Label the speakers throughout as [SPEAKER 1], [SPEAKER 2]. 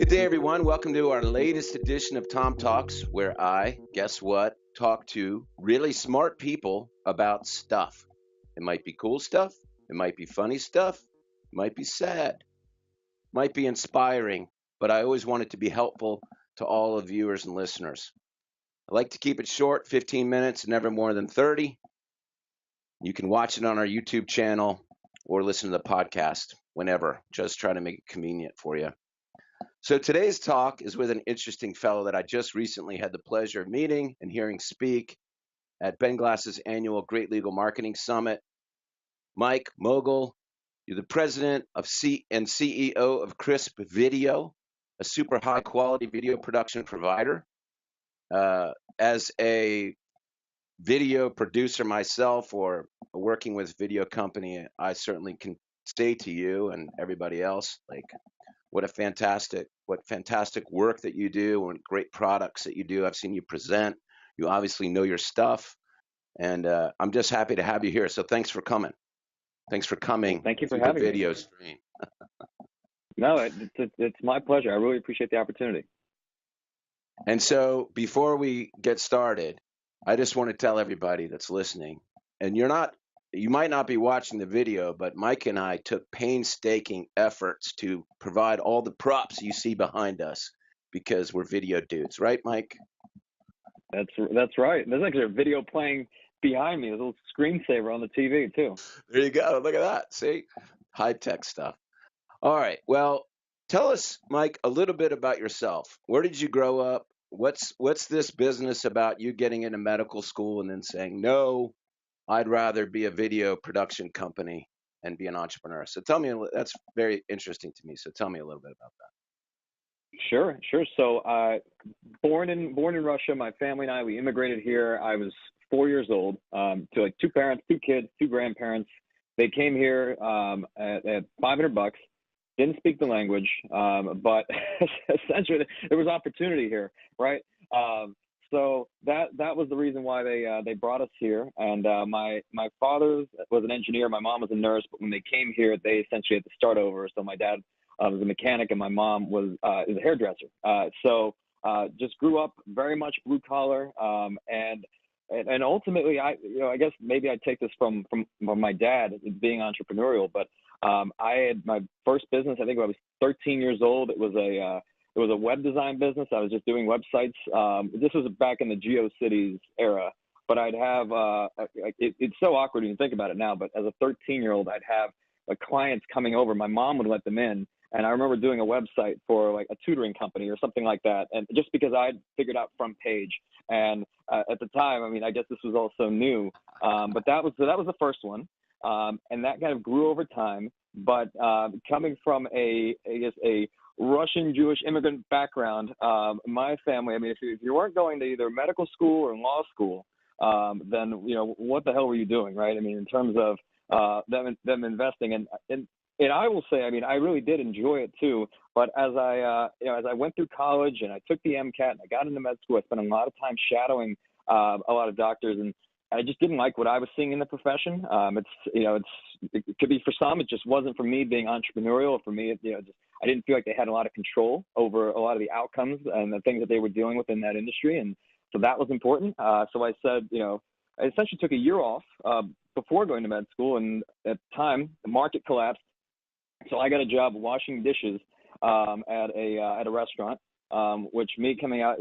[SPEAKER 1] Good day, everyone. Welcome to our latest edition of Tom Talks, where I, guess what, talk to really smart people about stuff. It might be cool stuff, it might be funny stuff, it might be sad, might be inspiring, but I always want it to be helpful to all of viewers and listeners. I like to keep it short, 15 minutes, never more than 30. You can watch it on our YouTube channel or listen to the podcast whenever. Just try to make it convenient for you. So today's talk is with an interesting fellow that I just recently had the pleasure of meeting and hearing speak at Ben Glass's annual Great Legal Marketing Summit. Mike Mogill, you're the president of and CEO of Crisp Video, a super high quality video production provider. As a video producer myself or working with video company, I certainly can say to you and everybody else, like, what fantastic work that you do and great products that you do. I've seen you present. You obviously know your stuff, and I'm just happy to have you here. So thanks for coming. Thanks for coming.
[SPEAKER 2] Thank you for
[SPEAKER 1] to
[SPEAKER 2] having
[SPEAKER 1] the video
[SPEAKER 2] me.
[SPEAKER 1] stream.
[SPEAKER 2] No, it's my pleasure. I really appreciate the opportunity.
[SPEAKER 1] And so before we get started, I just want to tell everybody that's listening, and you might not be watching the video, but Mike and I took painstaking efforts to provide all the props you see behind us because we're video dudes, right, Mike?
[SPEAKER 2] That's right. There's actually a video playing behind me, a little screensaver on the TV too.
[SPEAKER 1] There you go. Look at that. See? High-tech stuff. All right. Well, tell us, Mike, a little bit about yourself. Where did you grow up? What's this business about you getting into medical school and then saying, no, I'd rather be a video production company and be an entrepreneur? So tell me, that's very interesting to me. So tell me a little bit about that.
[SPEAKER 2] Sure. So, born in Russia, my family and I, we immigrated here. I was 4 years old, to like two parents, two kids, two grandparents. They came here, at $500, didn't speak the language, but essentially there was opportunity here, right? So that was the reason why they brought us here. And my father was an engineer, my mom was a nurse, but when they came here, they essentially had to start over. So my dad was a mechanic, and my mom was a hairdresser. So just grew up very much blue collar, and ultimately, I guess maybe I take this from my dad being entrepreneurial, but I had my first business, I think when I was 13 years old. It was a web design business. I was just doing websites. This was back in the GeoCities era, but I'd have, it's so awkward when you think about it now, but as a 13-year-old, I'd have clients coming over. My mom would let them in. And I remember doing a website for like a tutoring company or something like that. And just because I'd figured out front page, and at the time, I mean, I guess this was also new, but that was the first one. And that kind of grew over time. But coming from a Russian Jewish immigrant background, my family, I mean, if you weren't going to either medical school or law school, then, what the hell were you doing, right? I mean, in terms of them investing. And I will say, I mean, I really did enjoy it too. But as I went through college and I took the MCAT and I got into med school, I spent a lot of time shadowing a lot of doctors, and I just didn't like what I was seeing in the profession. It could be for some, it just wasn't for me being entrepreneurial. For me, I didn't feel like they had a lot of control over a lot of the outcomes and the things that they were dealing with in that industry. And so that was important. So I said, I essentially took a year off before going to med school. And at the time, the market collapsed. So I got a job washing dishes at a restaurant, which me coming out,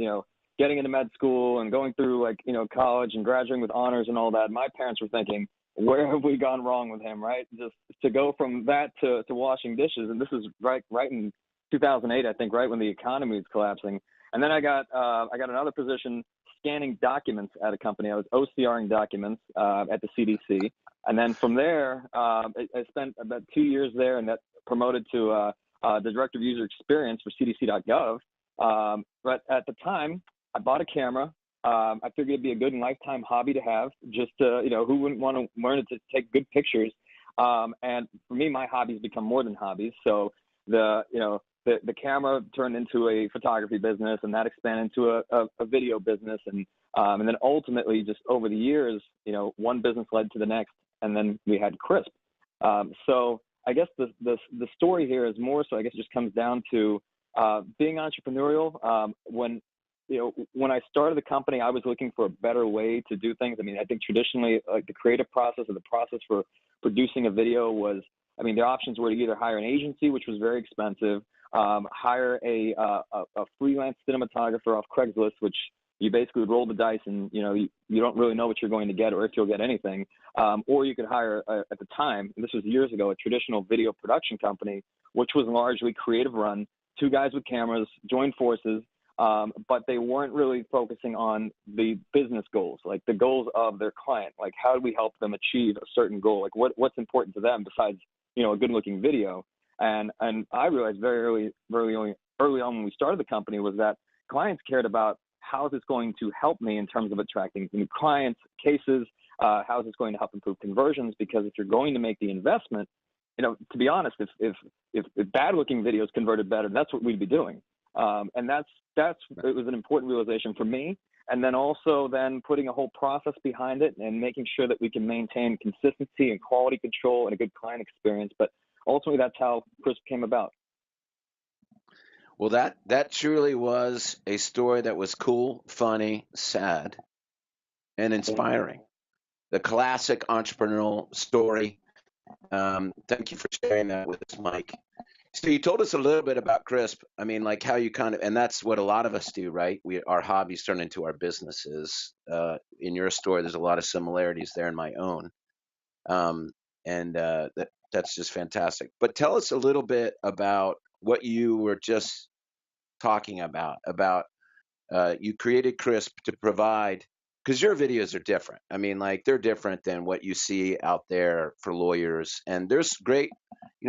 [SPEAKER 2] getting into med school and going through college and graduating with honors and all that, my parents were thinking, where have we gone wrong with him, right? Just to go from that to washing dishes. And this is right in 2008, I think, right when the economy was collapsing. And then I got another position scanning documents at a company. I was OCRing documents at the CDC. And then from there, I spent about 2 years there, and that promoted to the director of user experience for CDC.gov. But at the time, I bought a camera. I figured it'd be a good lifetime hobby to have, just to, who wouldn't want to learn to take good pictures? And for me, my hobbies become more than hobbies. So the camera turned into a photography business, and that expanded into a video business. And then ultimately, just over the years, one business led to the next, and then we had Crisp. So I guess the story here is more so, I guess it just comes down to being entrepreneurial, when I started the company, I was looking for a better way to do things. I mean, I think traditionally, like the creative process or the process for producing a video was, I mean, the options were to either hire an agency, which was very expensive, hire a freelance cinematographer off Craigslist, which you basically would roll the dice and, you don't really know what you're going to get or if you'll get anything. Or you could hire, at the time, and this was years ago, a traditional video production company, which was largely creative run, two guys with cameras, joined forces, but they weren't really focusing on the business goals, like the goals of their client. Like, how do we help them achieve a certain goal? Like, what's important to them besides, a good-looking video? And I realized very early on when we started the company was that clients cared about how is this going to help me in terms of attracting new clients, cases, how is this going to help improve conversions? Because if you're going to make the investment, to be honest, if bad-looking videos converted better, that's what we'd be doing. And it was an important realization for me. And then also putting a whole process behind it and making sure that we can maintain consistency and quality control and a good client experience. But ultimately, that's how Crisp came about.
[SPEAKER 1] Well, that truly was a story that was cool, funny, sad, and inspiring. The classic entrepreneurial story. Thank you for sharing that with us, Mike. So you told us a little bit about Crisp. I mean, like how you and that's what a lot of us do, right? Our hobbies turn into our businesses. In your story, there's a lot of similarities there in my own. That's just fantastic. But tell us a little bit about what you were just talking about you created Crisp to provide, because your videos are different. I mean, like they're different than what you see out there for lawyers. And there's great,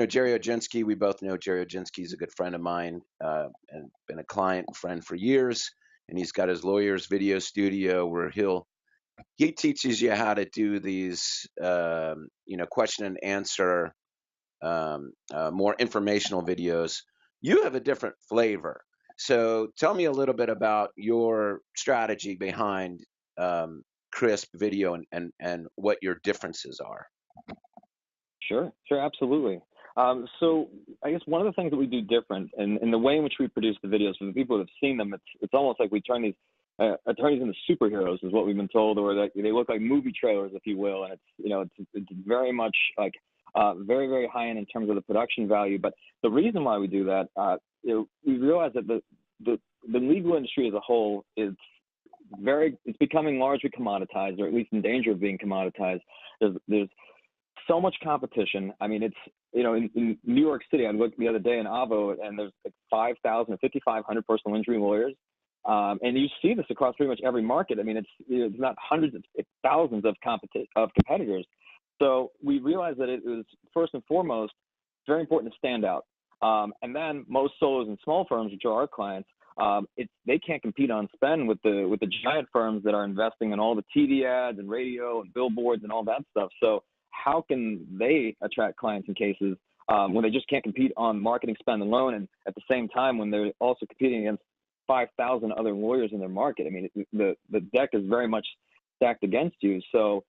[SPEAKER 1] Jerry Oginski, we both know Jerry Oginski is a good friend of mine and been a client and friend for years. And he's got his lawyer's video studio where he teaches you how to do these, question and answer, more informational videos. You have a different flavor. So tell me a little bit about your strategy behind Crisp Video and what your differences are.
[SPEAKER 2] Sure, absolutely. So I guess one of the things that we do different in the way in which we produce the videos, for the people that have seen them, it's almost like we turn these attorneys into superheroes, is what we've been told, or that they look like movie trailers, if you will. And it's very much like very, very high end in terms of the production value. But the reason why we do that, we realize that the legal industry as a whole is it's becoming largely commoditized, or at least in danger of being commoditized. There's so much competition. I mean, it's, in New York City, I looked the other day in Avo, and there's like 5,000 or 5,500 personal injury lawyers. And you see this across pretty much every market. I mean, it's not hundreds, it's thousands of competitors. So we realized that it was first and foremost very important to stand out. And then most solos and small firms, which are our clients, they can't compete on spend with the giant firms that are investing in all the TV ads and radio and billboards and all that stuff. So how can they attract clients and cases when they just can't compete on marketing spend alone, and at the same time when they're also competing against 5,000 other lawyers in their market? I mean, the deck is very much stacked against you. So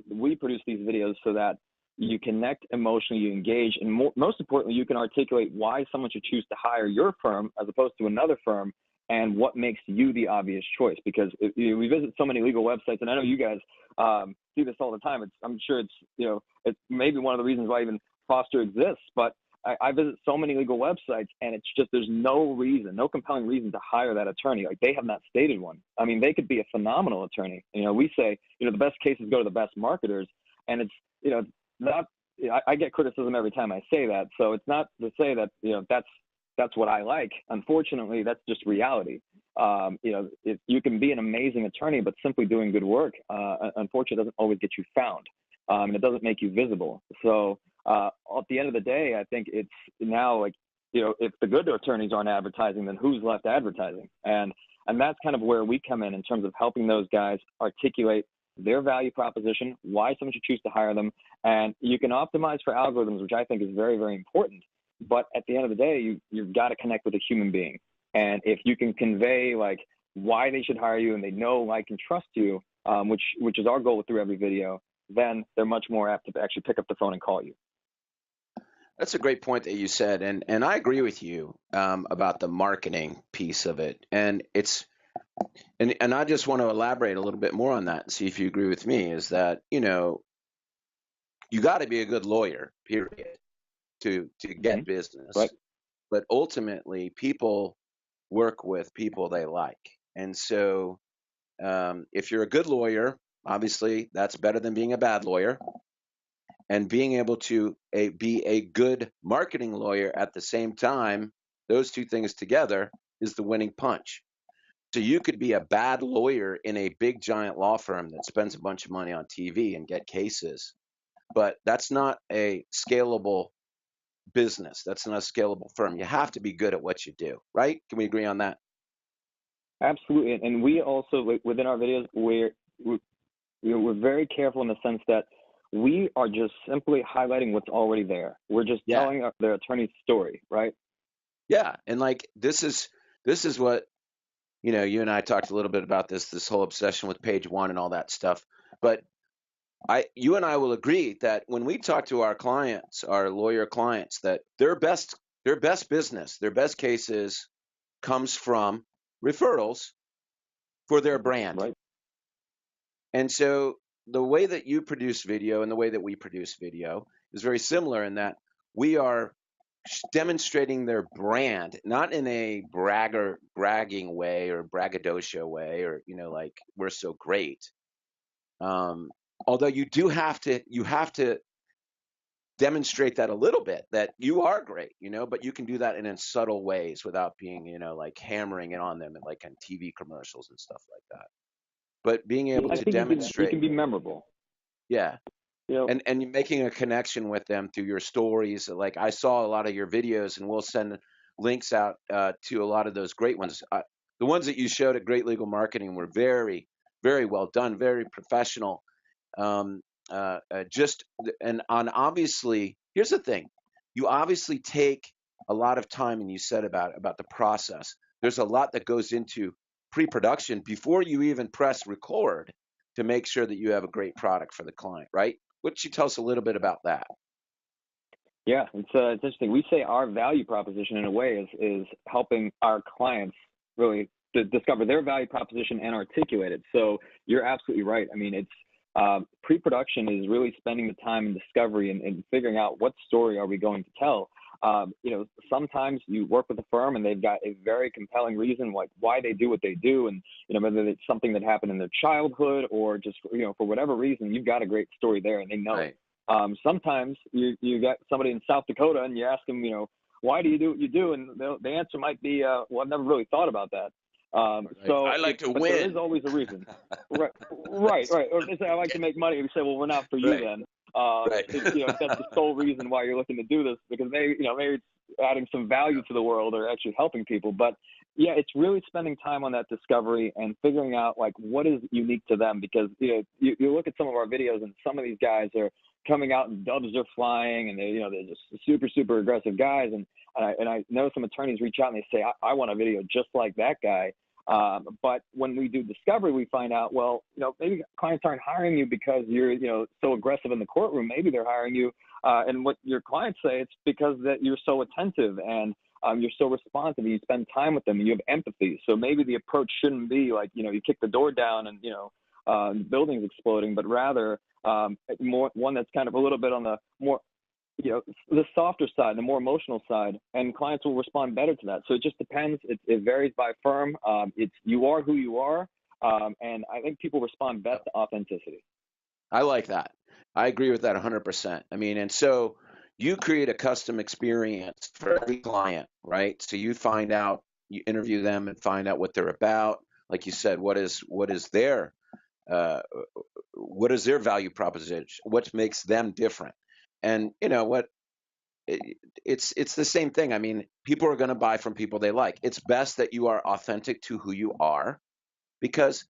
[SPEAKER 2] we produce these videos so that you connect emotionally, you engage, and most importantly, you can articulate why someone should choose to hire your firm as opposed to another firm, and what makes you the obvious choice. Because we visit so many legal websites, and I know you guys see this all the time. I'm sure it's maybe one of the reasons why even Foster exists. But I visit so many legal websites, and it's just there's no compelling reason to hire that attorney. Like, they have not stated one. I mean, they could be a phenomenal attorney. We say the best cases go to the best marketers, and it's not. I get criticism every time I say that, so it's not to say that that's what I like. Unfortunately, that's just reality. If you can be an amazing attorney, but simply doing good work, unfortunately, doesn't always get you found, and it doesn't make you visible. So at the end of the day, I think it's now like, if the good attorneys aren't advertising, then who's left advertising? And that's kind of where we come in terms of helping those guys articulate their value proposition, why someone should choose to hire them. And you can optimize for algorithms, which I think is very, very important. But at the end of the day, you've got to connect with a human being. And if you can convey like why they should hire you, and they know, like, and trust you, which is our goal through every video, then they're much more apt to actually pick up the phone and call you.
[SPEAKER 1] That's a great point that you said, and I agree with you about the marketing piece of it. And I just want to elaborate a little bit more on that and see if you agree with me. Is that you got to be a good lawyer, period, to
[SPEAKER 2] Hmm.
[SPEAKER 1] get business.
[SPEAKER 2] Right.
[SPEAKER 1] But ultimately, people work with people they like, and so if you're a good lawyer, obviously that's better than being a bad lawyer. And being able to be a good marketing lawyer at the same time, those two things together is the winning punch. So you could be a bad lawyer in a big giant law firm that spends a bunch of money on TV and get cases, but that's not a scalable business. That's not a scalable firm. You have to be good at what you do, right? Can we agree on that?
[SPEAKER 2] Absolutely. And we also, within our videos, we're, we're very careful in the sense that we are just simply highlighting what's already there. We're just
[SPEAKER 1] Yeah.
[SPEAKER 2] telling the attorney's story, right?
[SPEAKER 1] Yeah. And like this is what you and I talked a little bit about this whole obsession with page one and all that stuff. But you and I will agree that when we talk to our clients, our lawyer clients, that their best business, their best cases comes from referrals for their brand.
[SPEAKER 2] Right.
[SPEAKER 1] And so the way that you produce video and the way that we produce video is very similar in that we are demonstrating their brand, not in a bragging way or braggadocio way, or like we're so great. Um, Although you have to demonstrate that a little bit that you are great, but you can do that in subtle ways without being, like hammering it on them and like on TV commercials and stuff like that. But being
[SPEAKER 2] Yeah,
[SPEAKER 1] able
[SPEAKER 2] I
[SPEAKER 1] to
[SPEAKER 2] think you
[SPEAKER 1] demonstrate,
[SPEAKER 2] can be memorable.
[SPEAKER 1] yeah,
[SPEAKER 2] You know,
[SPEAKER 1] and you're making a connection with them through your stories. Like I saw a lot of your videos, and we'll send links out to a lot of those great ones. The ones that you showed at Great Legal Marketing were very, very well done, very professional. Um, just and on obviously, here's the thing: you obviously take a lot of time, and you said about the process. There's a lot that goes into pre-production before you even press record to make sure that you have a great product for the client, right? Why don't you tell us a little bit about that?
[SPEAKER 2] yeah, it's interesting. We say our value proposition in a way is helping our clients really discover their value proposition and articulate it. So you're absolutely right. I mean, it's pre-production is really spending the time in discovery and figuring out what story are we going to tell. Sometimes you work with a firm and they've got a very compelling reason like why they do what they do, and whether it's something that happened in their childhood or just for whatever reason, you've got a great story there and they know it.
[SPEAKER 1] Right.
[SPEAKER 2] Sometimes you got somebody in South Dakota and you ask them, why do you do what you do, and the answer might be, well, I've never really thought about that.
[SPEAKER 1] Like, I like to
[SPEAKER 2] But there
[SPEAKER 1] win.
[SPEAKER 2] is always a reason. Right, right. Or they say I like to make money. We say, well, we're not for you
[SPEAKER 1] Right.
[SPEAKER 2] then.
[SPEAKER 1] Right.
[SPEAKER 2] If that's the sole reason why you're looking to do this, because maybe it's adding some value to the world or actually helping people. But yeah, it's really spending time on that discovery and figuring out like what is unique to them. Because you look at some of our videos and some of these guys are coming out and doves are flying and they're just super aggressive guys, and I know some attorneys reach out and they say I want a video just like that guy. But when we do discovery, we find out, well, maybe clients aren't hiring you because you're, so aggressive in the courtroom. Maybe they're hiring you, and what your clients say, it's because that you're so attentive and you're so responsive. And you spend time with them and you have empathy. So maybe the approach shouldn't be like, you kick the door down and the building's exploding, but rather more one that's kind of a little bit on the more the softer side, the more emotional side, and clients will respond better to that. So it just depends. It varies by firm. It's you are who you are, and I think people respond best to authenticity.
[SPEAKER 1] I like that. I agree with that 100%. I mean, and so you create a custom experience for every client, right? So you interview them and find out what they're about. Like you said, uh, what is their value proposition? What makes them different? And you know what? It's the same thing. I mean, people are going to buy from people they like. It's best that you are authentic to who you are, because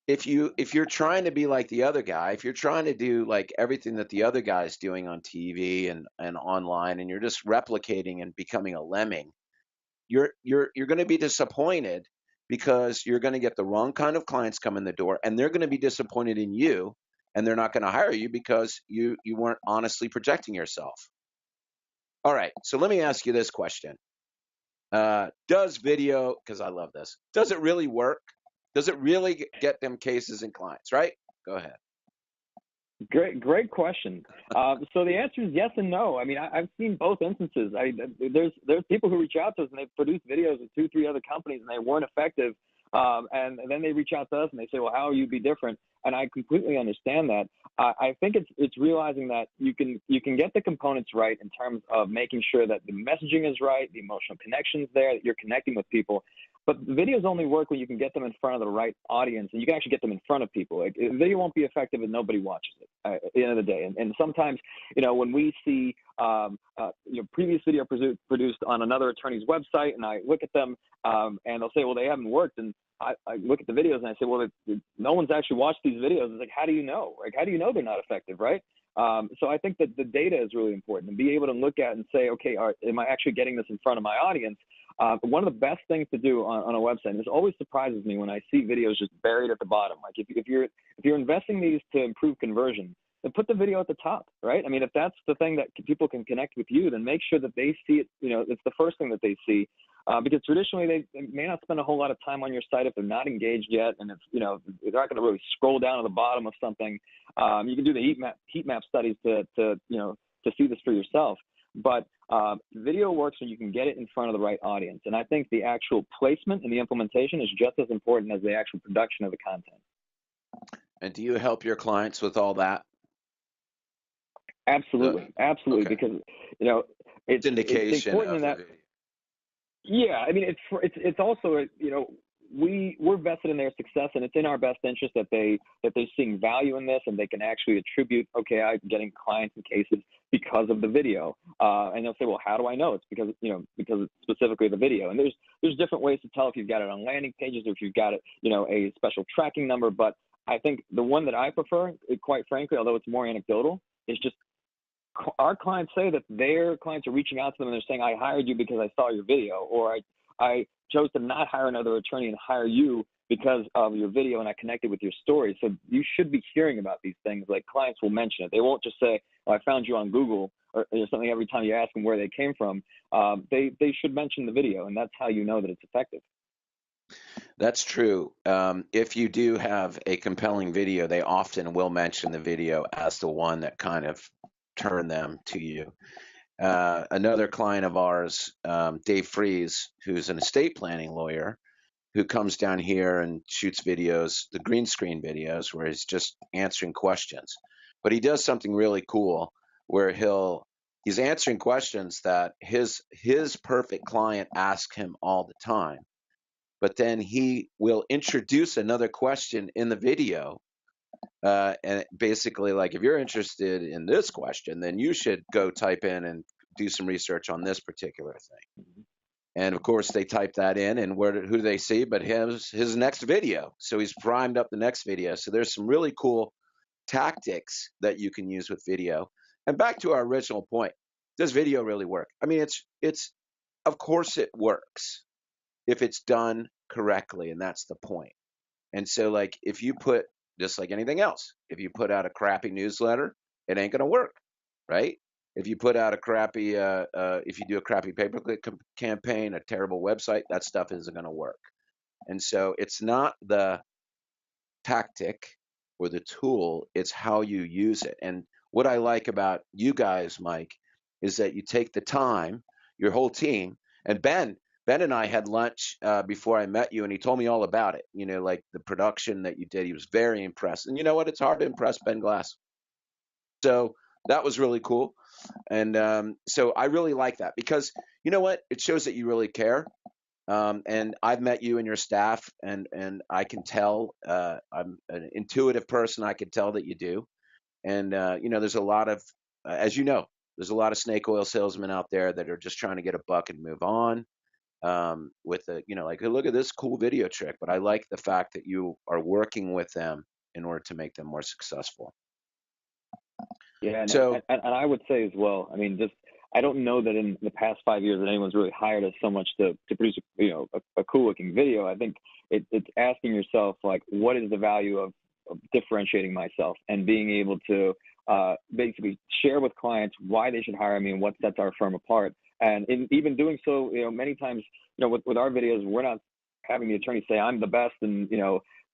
[SPEAKER 1] if you're trying to be like the other guy, if you're trying to do like everything that the other guy's doing on TV and online, and you're just replicating and becoming a lemming, you're going to be disappointed, because you're going to get the wrong kind of clients come in the door, and they're going to be disappointed in you, and they're not going to hire you because you weren't honestly projecting yourself. All right. So let me ask you this question. Does video, because I love this, does it really work? Does it really get them cases and clients, right? Go ahead.
[SPEAKER 2] Great question. So the answer is yes and no. I mean, I've seen both instances. There's people who reach out to us and they've produced videos with 2-3 other companies and they weren't effective. And then they reach out to us and they say, well, how will you be different? And I completely understand that. I think it's realizing that you can get the components right in terms of making sure that the messaging is right, the emotional connection's there, that you're connecting with people. But videos only work when you can get them in front of the right audience, and you can actually get them in front of people. Like, video won't be effective if nobody watches it at the end of the day. And sometimes, when we see previous video produced on another attorney's website, and I look at them, and they'll say, well, they haven't worked, and I look at the videos and I say, well, no one's actually watched these videos. It's like, how do you know? Like, how do you know they're not effective, right? So I think that the data is really important, and be able to look at and say, okay, am I actually getting this in front of my audience? One of the best things to do on a website, and this always surprises me when I see videos just buried at the bottom. Like if you're investing these to improve conversion, then put the video at the top, right? I mean, if that's the thing that people can connect with you, then make sure that they see it. It's the first thing that they see, because traditionally they may not spend a whole lot of time on your site if they're not engaged yet, and they're not going to really scroll down to the bottom of something. You can do the heat map studies to see this for yourself. But video works when you can get it in front of the right audience. And I think the actual placement and the implementation is just as important as the actual production of the content.
[SPEAKER 1] And do you help your clients with all that?
[SPEAKER 2] Absolutely. Absolutely.
[SPEAKER 1] Okay.
[SPEAKER 2] Because,
[SPEAKER 1] it's indication
[SPEAKER 2] it's important
[SPEAKER 1] of
[SPEAKER 2] in that.
[SPEAKER 1] the video.
[SPEAKER 2] Yeah. I mean, it's also, we're vested in their success, and it's in our best interest that they're seeing value in this, and they can actually attribute, okay, I'm getting clients and cases because of the video. And they'll say, well, how do I know? It's because it's specifically the video. And there's different ways to tell if you've got it on landing pages or if you've got it, a special tracking number. But I think the one that I prefer, quite frankly, although it's more anecdotal, is just our clients say that their clients are reaching out to them and they're saying, I hired you because I saw your video, or I chose to not hire another attorney and hire you because of your video and I connected with your story. So you should be hearing about these things. Like, clients will mention it. They won't just say, I found you on Google or something every time you ask them where they came from. They should mention the video, and that's how you know that it's effective.
[SPEAKER 1] That's true. If you do have a compelling video, they often will mention the video as the one that kind of turned them to you. Another client of ours, Dave Fries, who's an estate planning lawyer, who comes down here and shoots videos, the green screen videos, where he's just answering questions. But he does something really cool where he's answering questions that his perfect client asks him all the time. But then he will introduce another question in the video. And basically, like, if you're interested in this question, then you should go type in and do some research on this particular thing. And of course, they type that in, and who do they see but his next video? So he's primed up the next video. So there's some really cool tactics that you can use with video. And back to our original point, does video really work? I mean, it's of course it works if it's done correctly, and that's the point. And so, like, if you put, just like anything else, if you put out a crappy newsletter, it ain't gonna work, right? If you put out a crappy, if you do a crappy pay-per-click campaign, a terrible website, that stuff isn't going to work. And so it's not the tactic or the tool, it's how you use it. And what I like about you guys, Mike, is that you take the time, your whole team, and Ben and I had lunch before I met you, and he told me all about it, like the production that you did. He was very impressed. And you know what? It's hard to impress Ben Glass. So that was really cool. And so I really like that, because you know what? It shows that you really care. And I've met you and your staff, and I can tell, I'm an intuitive person. I can tell that you do. And, there's a lot of, as you know, there's a lot of snake oil salesmen out there that are just trying to get a buck and move on, with like, hey, look at this cool video trick. But I like the fact that you are working with them in order to make them more successful.
[SPEAKER 2] Yeah,
[SPEAKER 1] and
[SPEAKER 2] I would say as well, I mean, I don't know that in the past 5 years that anyone's really hired us so much to produce, a cool looking video. I think it's asking yourself, like, what is the value of differentiating myself and being able to basically share with clients why they should hire me and what sets our firm apart. And in even doing so, many times, with our videos, we're not having the attorney say I'm the best and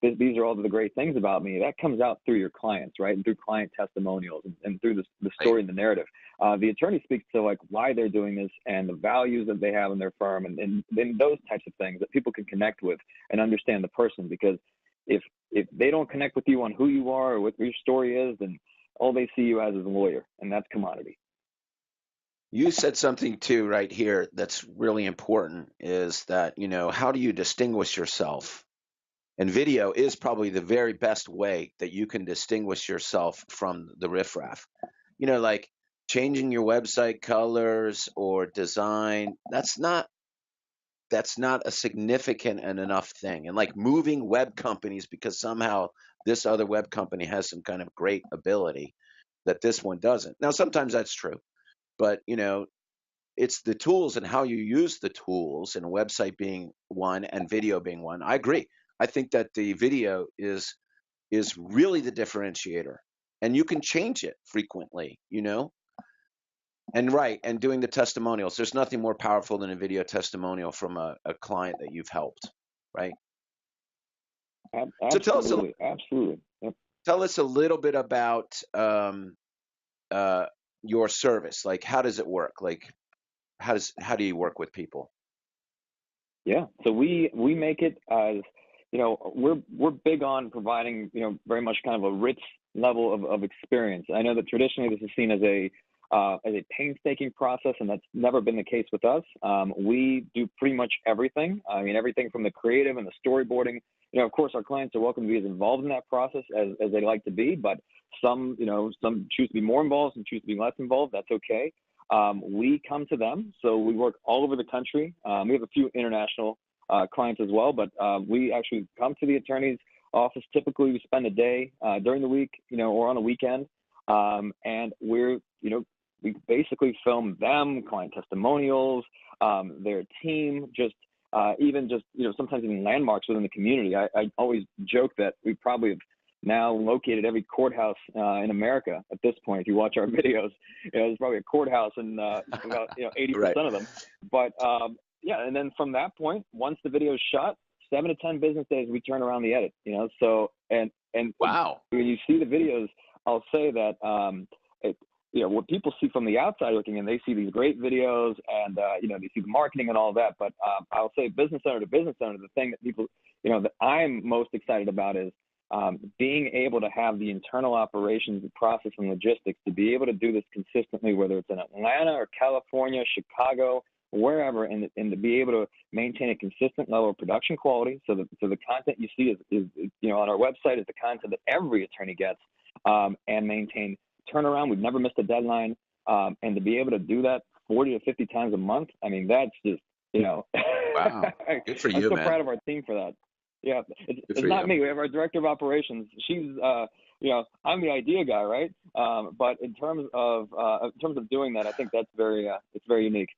[SPEAKER 2] these are all the great things about me. That comes out through your clients, right, and through client testimonials and through the story and the narrative. The attorney speaks to like why they're doing this and the values that they have in their firm, and those types of things that people can connect with and understand the person. Because if they don't connect with you on who you are or what your story is, then all they see you as is a lawyer, and that's commodity.
[SPEAKER 1] You said something too right here that's really important, is that, how do you distinguish yourself? And video is probably the very best way that you can distinguish yourself from the riffraff. Like changing your website colors or design, that's not a significant and enough thing. And like moving web companies because somehow this other web company has some kind of great ability that this one doesn't. Now, sometimes that's true, but it's the tools and how you use the tools, and a website being one and video being one. I agree. I think that the video is really the differentiator, and you can change it frequently, and doing the testimonials. There's nothing more powerful than a video testimonial from a client that you've helped, right?
[SPEAKER 2] Absolutely, absolutely. Yep.
[SPEAKER 1] Tell us a little bit about your service. Like, how does it work? Like, how do you work with people?
[SPEAKER 2] Yeah, so we make it as we're big on providing very much kind of a rich level of experience. I know that traditionally this is seen as a painstaking process, and that's never been the case with us. We do pretty much everything. I mean, everything from the creative and the storyboarding. Of course, our clients are welcome to be as involved in that process as they like to be, but some choose to be more involved, some choose to be less involved. That's okay. We come to them, so we work all over the country. We have a few international clients as well, but we actually come to the attorney's office. Typically, we spend a day during the week, or on a weekend, and we basically film them, client testimonials, their team, sometimes even landmarks within the community. I always joke that we probably have now located every courthouse in America at this point. If you watch our videos, there's probably a courthouse in about 80% of them. But and then from that point, once the video is shot, 7 to 10 business days, we turn around the edit. So and
[SPEAKER 1] wow,
[SPEAKER 2] when you see the videos, I'll say that what people see from the outside looking in, they see these great videos and they see the marketing and all that. But I'll say business owner to business owner, the thing that people that I'm most excited about is being able to have the internal operations, the process and logistics to be able to do this consistently, whether it's in Atlanta or California, Chicago, wherever, and to be able to maintain a consistent level of production quality. So the content you see is on our website is the content that every attorney gets, and maintain turnaround. We've never missed a deadline, and to be able to do that 40 to 50 times a month. I mean, that's just
[SPEAKER 1] wow, good for you,
[SPEAKER 2] I'm so
[SPEAKER 1] man.
[SPEAKER 2] proud of our team for that. Yeah, it's not me. We have our director of operations. She's, I'm the idea guy, right? But in terms of doing that, I think that's it's very unique.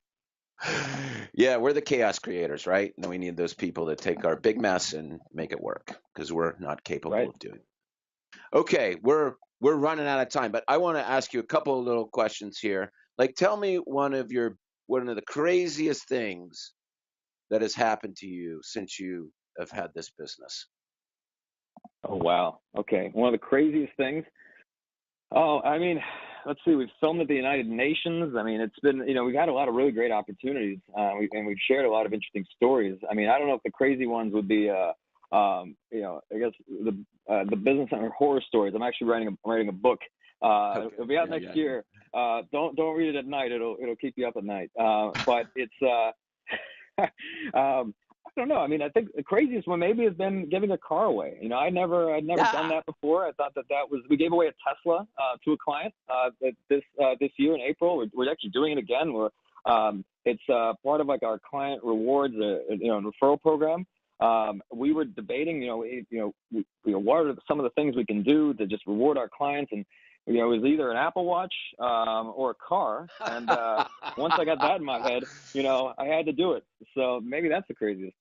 [SPEAKER 1] Yeah, we're the chaos creators, right? And we need those people that take our big mess and make it work, because we're not capable of doing it. Okay, we're running out of time, but I want to ask you a couple of little questions here. Like, tell me one of the craziest things that has happened to you since you have had this business.
[SPEAKER 2] Oh, wow. Okay. One of the craziest things. Oh, I mean, let's see. We've filmed at the United Nations. I mean, it's been, we've had a lot of really great opportunities, and we've shared a lot of interesting stories. I mean, I don't know if the crazy ones would be, I guess the business owner horror stories. I'm actually writing a book. Okay. It'll be out next year. Don't read it at night. It'll keep you up at night. But it's I don't know. I mean, I think the craziest one maybe has been giving a car away. I'd never done that before. I thought that was, we gave away a Tesla to a client this year in April. We're actually doing it again. It's part of like our client rewards, referral program. We were debating, what are some of the things we can do to just reward our clients, and it was either an Apple Watch or a car. And once I got that in my head, I had to do it. So maybe that's the craziest.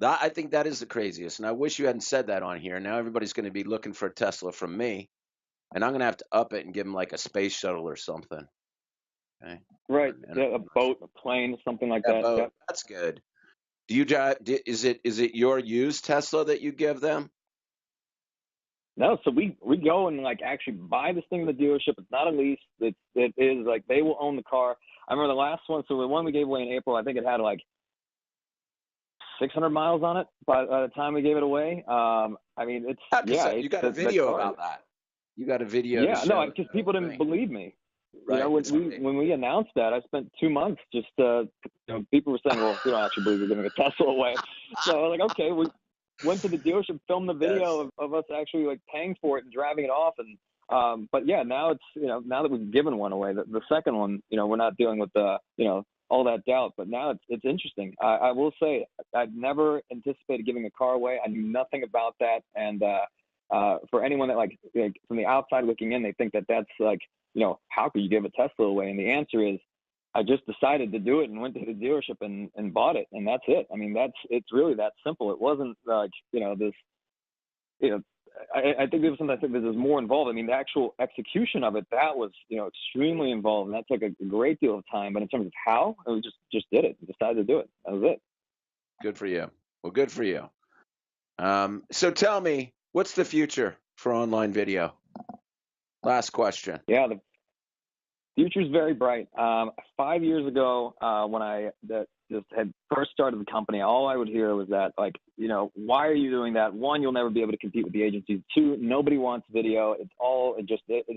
[SPEAKER 1] I think that is the craziest, and I wish you hadn't said that on here. Now everybody's going to be looking for a Tesla from me. and I'm gonna have to up it and give them like a space shuttle or something. Okay.
[SPEAKER 2] Right.
[SPEAKER 1] And
[SPEAKER 2] Yeah, a boat, a plane, something like
[SPEAKER 1] a
[SPEAKER 2] that.
[SPEAKER 1] boat.
[SPEAKER 2] Yep.
[SPEAKER 1] That's good. Do you drive? Is it your used Tesla that you give them?
[SPEAKER 2] No, so we go and like actually buy this thing in the dealership. It's not a lease. It is like they will own the car. I remember the last one. So the one we gave away in April, I think it had like 600 miles on it by the time we gave it away. I mean, it's
[SPEAKER 1] Yeah, because
[SPEAKER 2] yeah,
[SPEAKER 1] you
[SPEAKER 2] it's
[SPEAKER 1] got a
[SPEAKER 2] the
[SPEAKER 1] video
[SPEAKER 2] car.
[SPEAKER 1] about that. You got a video to
[SPEAKER 2] Yeah, no,
[SPEAKER 1] show
[SPEAKER 2] because
[SPEAKER 1] the
[SPEAKER 2] people
[SPEAKER 1] whole
[SPEAKER 2] didn't
[SPEAKER 1] thing.
[SPEAKER 2] believe me. You know,
[SPEAKER 1] Right. It's great.
[SPEAKER 2] when we announced that, I spent 2 months just people were saying, well, we don't actually believe we're giving a Tesla away. So I was like, okay, we went to the dealership, filmed the video
[SPEAKER 1] Yes.
[SPEAKER 2] of us actually like paying for it and driving it off. And but yeah, now it's now that we've given one away, the second one, we're not dealing with the all that doubt. But now it's interesting. I will say I've never anticipated giving a car away. I knew nothing about that, and for anyone that like from the outside looking in, they think that that's like how could you give a Tesla away? And the answer is I just decided to do it and went to the dealership and bought it, and that's it. I mean, it's really that simple. It wasn't like this. I think there's something. I think there's more involved. I mean, the actual execution of it that was extremely involved, and that took a great deal of time. But in terms of how, we just did it. Decided to do it. That was it.
[SPEAKER 1] Good for you. Well, good for you. So tell me, what's the future for online video? Last question.
[SPEAKER 2] Yeah, the future's very bright. 5 years ago, when I just had first started the company, all I would hear was that, like, why are you doing that? One, you'll never be able to compete with the agencies. Two, nobody wants video. It's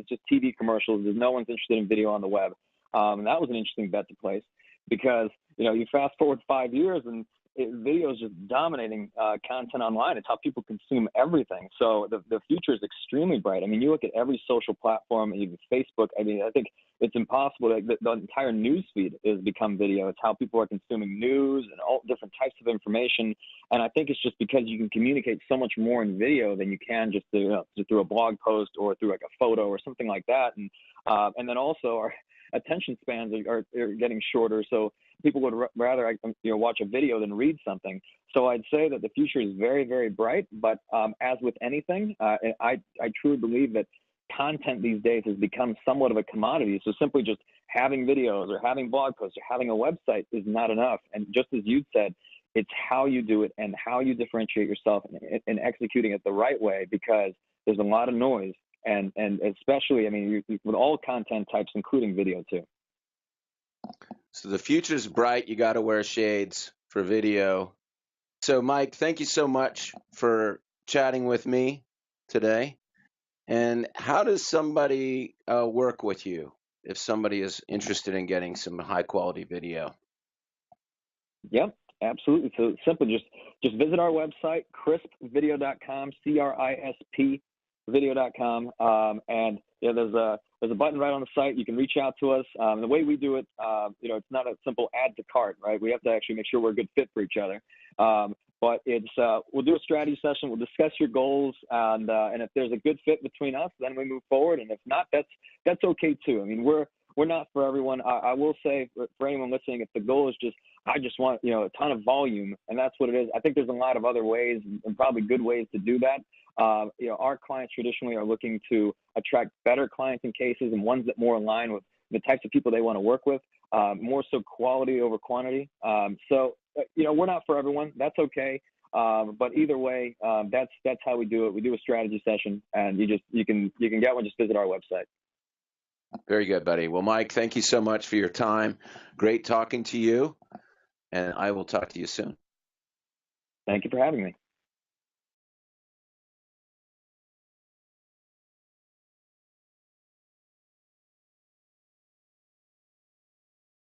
[SPEAKER 2] just TV commercials. There's no one's interested in video on the web. And that was an interesting bet to place because, you fast forward 5 years and video is just dominating content online. It's how people consume everything. So the future is extremely bright. I mean, you look at every social platform, even Facebook. I mean, I think it's impossible. The entire news feed is become video. It's how people are consuming news and all different types of information. And I think it's just because you can communicate so much more in video than you can just through a blog post or through like a photo or something like that. And then also our attention spans are getting shorter. So people would rather watch a video than read something. So I'd say that the future is very, very bright. But as with anything, I truly believe that content these days has become somewhat of a commodity. So simply just having videos or having blog posts or having a website is not enough. And just as you said, it's how you do it and how you differentiate yourself in executing it the right way, because there's a lot of noise. And especially, I mean, with all content types, including video too.
[SPEAKER 1] So the future's bright. You got to wear shades for video. So, Mike, thank you so much for chatting with me today. And how does somebody work with you if somebody is interested in getting some high quality video?
[SPEAKER 2] Yep, absolutely. So it's simple. Just visit our website, crispvideo.com, CRISP video.com. And there's a button right on the site. You can reach out to us. The way we do it, it's not a simple add to cart, right? We have to actually make sure we're a good fit for each other. But it's we'll do a strategy session. We'll discuss your goals, and if there's a good fit between us, then we move forward. And if not, that's okay too. I mean, we're not for everyone. I will say for anyone listening, if the goal is I just want a ton of volume, and that's what it is. I think there's a lot of other ways and probably good ways to do that. Our clients traditionally are looking to attract better clients in cases and ones that more align with the types of people they want to work with, more so quality over quantity. So we're not for everyone. That's okay. But either way, that's how we do it. We do a strategy session, and you can get one. Just visit our website.
[SPEAKER 1] Very good, buddy. Well, Mike, thank you so much for your time. Great talking to you, and I will talk to you soon.
[SPEAKER 2] Thank you for having me.